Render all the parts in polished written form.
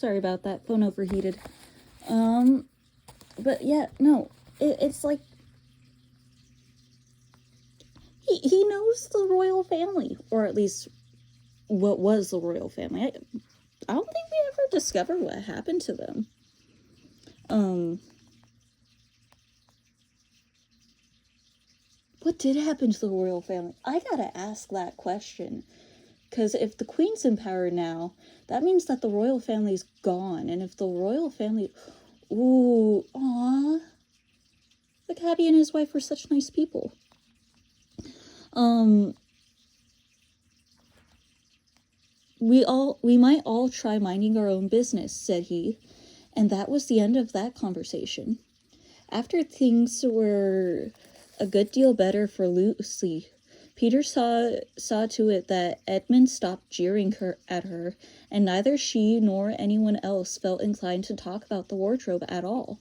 Sorry about that. Phone overheated. But yeah, no. It's like he knows the royal family, or at least what was the royal family. I don't think we ever discover what happened to them. What did happen to the royal family? I gotta ask that question. Because if the queen's in power now, that means that the royal family's gone. And if the royal family... Ooh, aw. Like, Happy and his wife were such nice people. We might all try minding our own business, said he. And that was the end of that conversation. After things were a good deal better for Lucy, Peter saw to it that Edmund stopped jeering at her, and neither she nor anyone else felt inclined to talk about the wardrobe at all.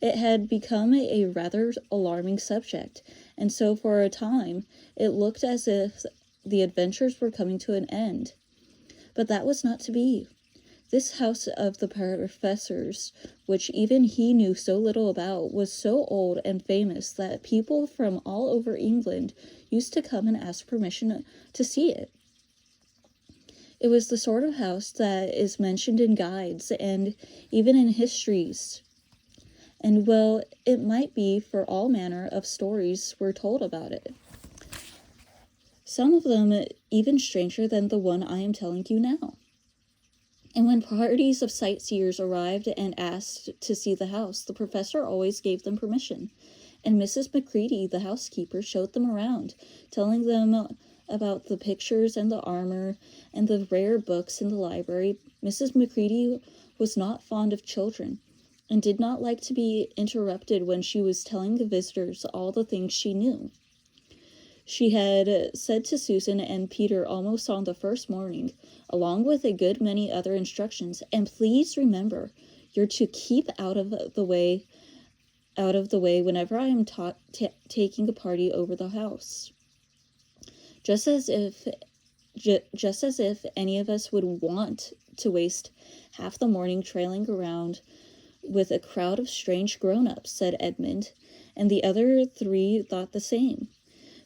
It had become a rather alarming subject, and so for a time it looked as if the adventures were coming to an end. But that was not to be. This house of the professor's, which even he knew so little about, was so old and famous that people from all over England used to come and ask permission to see it. It was the sort of house that is mentioned in guides and even in histories. And well, it might be, for all manner of stories were told about it. Some of them even stranger than the one I am telling you now. And when parties of sightseers arrived and asked to see the house, the professor always gave them permission. And Mrs. Macready, the housekeeper, showed them around, telling them about the pictures and the armor and the rare books in the library. Mrs. Macready was not fond of children, and did not like to be interrupted when she was telling the visitors all the things she knew. She had said to Susan and Peter almost on the first morning, along with a good many other instructions, and please remember, you're to keep out of the way whenever I am taking a party over the house. Just as if any of us would want to waste half the morning trailing around with a crowd of strange grown-ups, said Edmund, and the other three thought the same.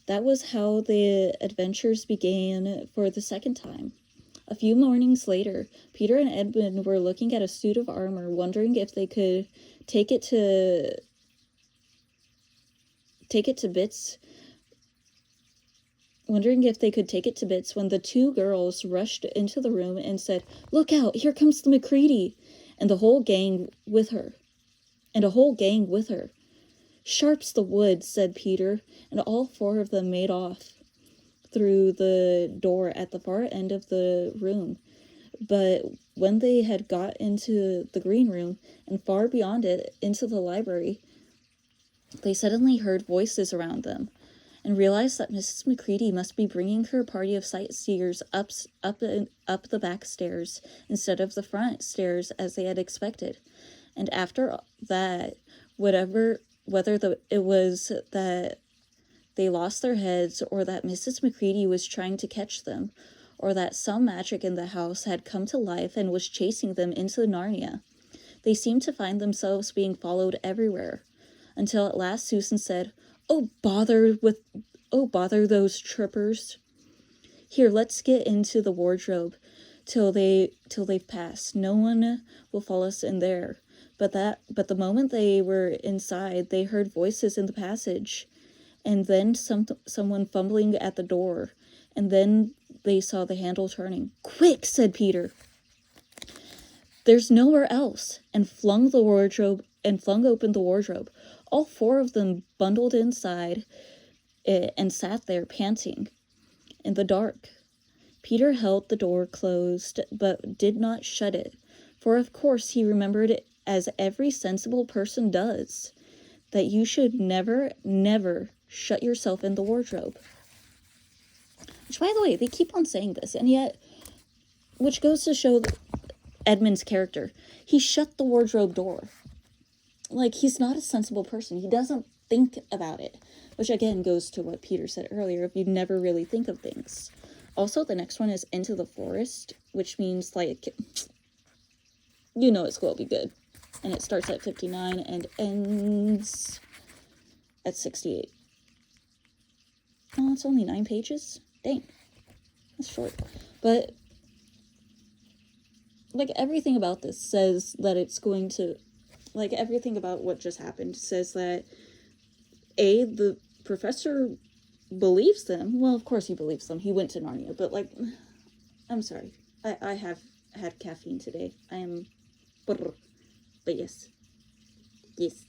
That was how the adventures began for the second time. A few mornings later, Peter and Edmund were looking at a suit of armor, wondering if they could take it to bits when the two girls rushed into the room and said, "Look out, here comes the Macready," and a whole gang with her. "Sharp's the wood," said Peter, and all four of them made off through the door at the far end of the room. But when they had got into the green room, and far beyond it into the library, they suddenly heard voices around them, and realized that Mrs. Macready must be bringing her party of sightseers up the back stairs instead of the front stairs as they had expected. And after that, whether it was that they lost their heads, or that Mrs. Macready was trying to catch them, or that some magic in the house had come to life and was chasing them into Narnia, they seemed to find themselves being followed everywhere, until at last Susan said, Oh bother those trippers. Here, let's get into the wardrobe till they've passed. No one will follow us in there." But the moment they were inside, they heard voices in the passage, and then someone fumbling at the door, and then they saw the handle turning. "Quick," said Peter. "There's nowhere else," and flung open the wardrobe. All four of them bundled inside it and sat there panting in the dark. Peter held the door closed, but did not shut it, for of course he remembered it, as every sensible person does, that you should never, never shut yourself in the wardrobe. Which, by the way, they keep on saying this, and yet, which goes to show Edmund's character. He shut the wardrobe door. Like, he's not a sensible person. He doesn't think about it, which again goes to what Peter said earlier, if you never really think of things. Also, the next one is Into the Forest, which means, like, you know it's going to be good. And it starts at 59 and ends at 68. Oh, it's only 9 pages? Dang. That's short. But, like, everything about this says that it's going to... Like, everything about what just happened says that, A, the professor believes them. Well, of course he believes them. He went to Narnia. But, like, I'm sorry. I have had caffeine today. I am... But yes. Yes.